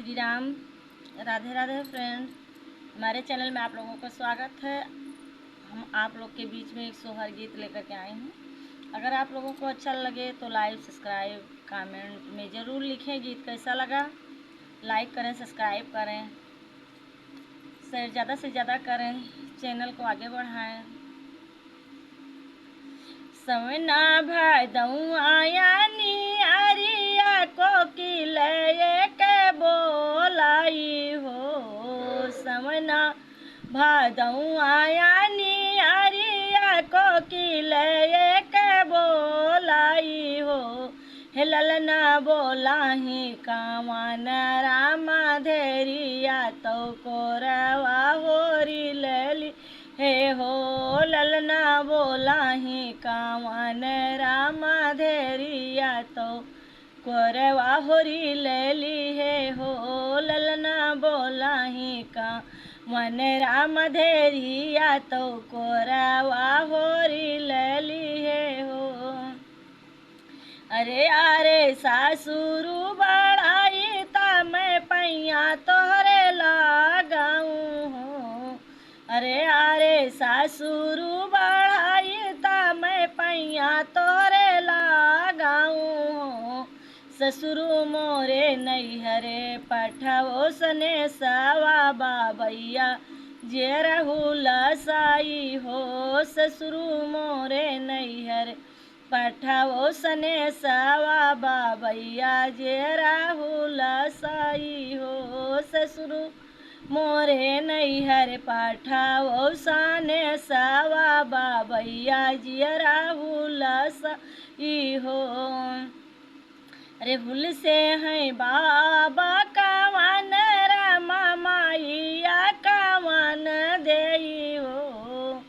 Shri Ram. Radhe Radhe friend, हमारे channel में आप लोगों का स्वागत है। हम आप लोग के बीच में एक सोहर गीत लेकर के आए हैं। अगर आप लोगों को अच्छा लगे तो लाइक सब्सक्राइब कमेंट में ज़रूर लिखें गीत कैसा लगा। लाइक करें, सब्सक्राइब करें, शेयर ज़्यादा से ज़्यादा करें, चैनल को आगे बढ़ाएं। सवना भादऊ आया नियारिया कोकिल के बोलाई हो। सवना भादऊ आया नियारिया कोकिल के बोलाई हो। हे ललना बोलाही कावन रामा धेरिया तो कोरवा होरी लली हे हो। ललना बोलाही कावन रामा धेरिया तो कोरवा होरी लली हे हो। ललना बोलाही कावन राम धेरिया तो कोरवा होरी लली हे हो। अरे सासुरु बढ़ाई ता मैं पैया तोहरे लगाऊं हो। अरे सासुरु बढ़ाई ता मैं पैया तोहरे लगाऊं हो। ससुरु मोरे नैहरे पठवो सने सवा बाबैया जे रहुल साई हो। ससुरु मोरे नैहर पठवो सने सवा बाबैया जे राहुल साई हो। ससुरु मोरे नैहर पठवो सने सवा बाबैया जे राहुल साई हो। अरे भूल से है बाबा कावन रामा माइया कावन देई हो।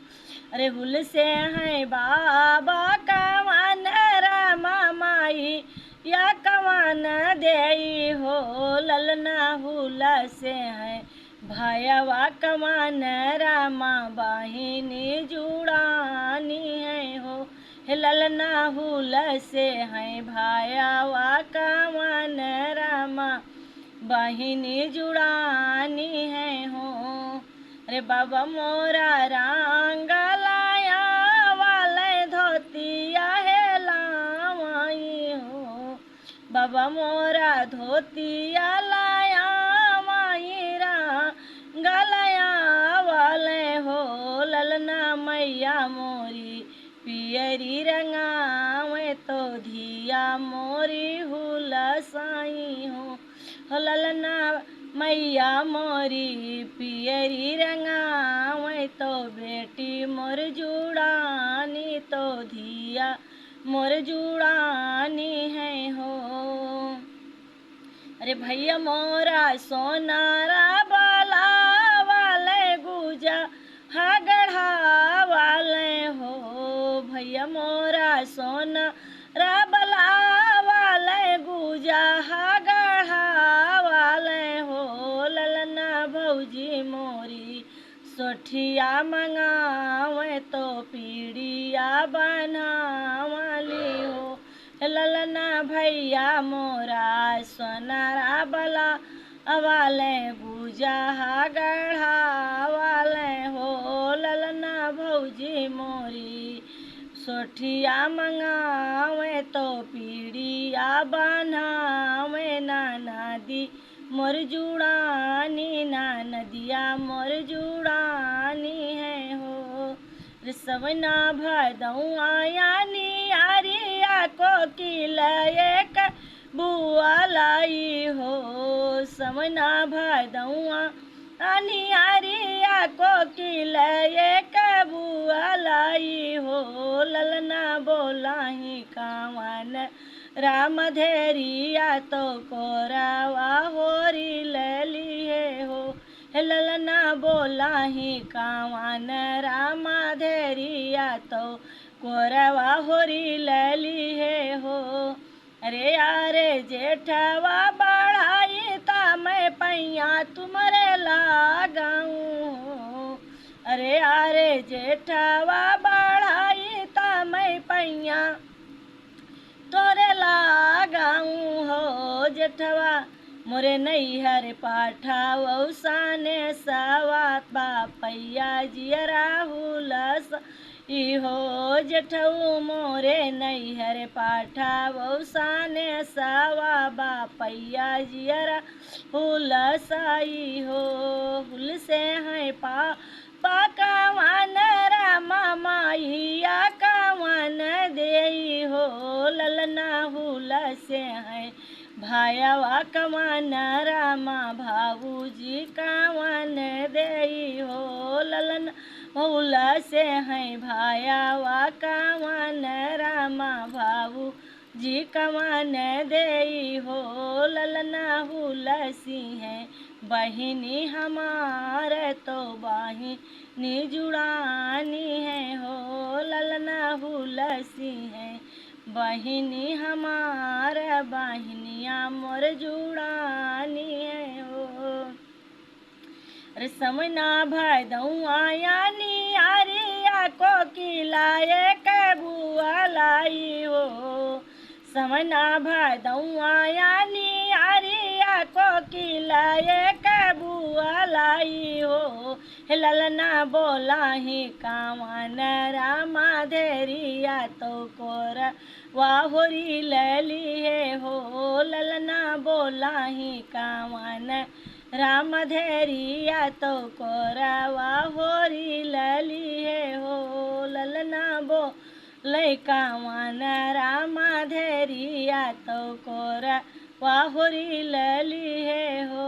अरे भूल से है बाबा कावन रामा माई या कवन देई हो। ललना हुला से है भयवा कवन रामा बाहिनी जुड़ानी है हो। ललना हुल से है भायावा कावन रामा बहिनी जुड़ानी है हो। अरे बाबा मोरा रंग लाया वाले धोतिया है लावाई हो। बाबा मोरा धोतिया लाया माई रंग लाया वाले हो। ललना मैया मोरी पियरी रंगावे तो धिया मोरी हुला साई हो। ललना मैया मोरी पियरी रंगावे तो बेटी मोर जुड़ानी तो धिया मोर जुड़ानी है हो। अरे भैया मोरा सोनारा बाला वाले गुजा हा गढ़ा वाले हो। भैया मोरा सोना राबला वाले गुजा हा गढ़ा वाले हो। ललना भौजी मोरी सोठिया मंगावे तो पीड़िया बनावली हो। ललना भैया मोरा सोना राबला वाले गुजा हा गढ़ा वाले हो। ललना भौजी मोरी सोठिया मंगावे तो पीड़िया बनावे। नदी मोर जुड़ानी नदिया मोर जुड़ानी है हो। सवना भदऊ आया नियारिया कोकिल एक बुआ लाई हो। सवना भदऊ नियारिया कोकिल एक बुआ लाई हो। ललना बोलाही कावन राम धेरिया तो कोरावा होरी लली है हो। ललना बोलाही कावन रामा धेरिया तो कोरवा होरी लली है हो। अरे जेठवा बढ़ाई ता मैं पैया तुमरे लगाऊं हो। अरे जेठवा बढ़ाई ता मैं पैया तोरे लगाऊं हो। जेठवा मोरे नैहर पाठावौ साने सवात बापैया जियरा हुलस इहो जेठऊ मोरे नैहर पाठावौ साने सवा बापैया जियरा हुलस इहो हुल से हैं पाकवान रामा माइया कवन देई हो ललना हुल से हैं भायावा कवन रामा भाऊजी कवन देई हो ललन हुल से हैं भायावा कवन रामा भाऊ जी कवन देई हो ललना हुलसी है बहिनी हमार तो बाहिनी जुड़ानी है हो ललना हुलसी है बहिनी हमार बहिनिया मोर जुड़ानी है हो समना भदौआ यारिया को किलाए कबुआ लाई हो समना भदौआ यारिया को किलाए कबुआ लाई हो ललना बोला ही कावन रामा धेरिया तो कोर वाहोरी लली है हो ललना बोला ही कावन राम धेरिया तो कोरावा होरी लली है हो ललना बो लैकावन राम धेरिया तो कोरावा होरी लली है हो।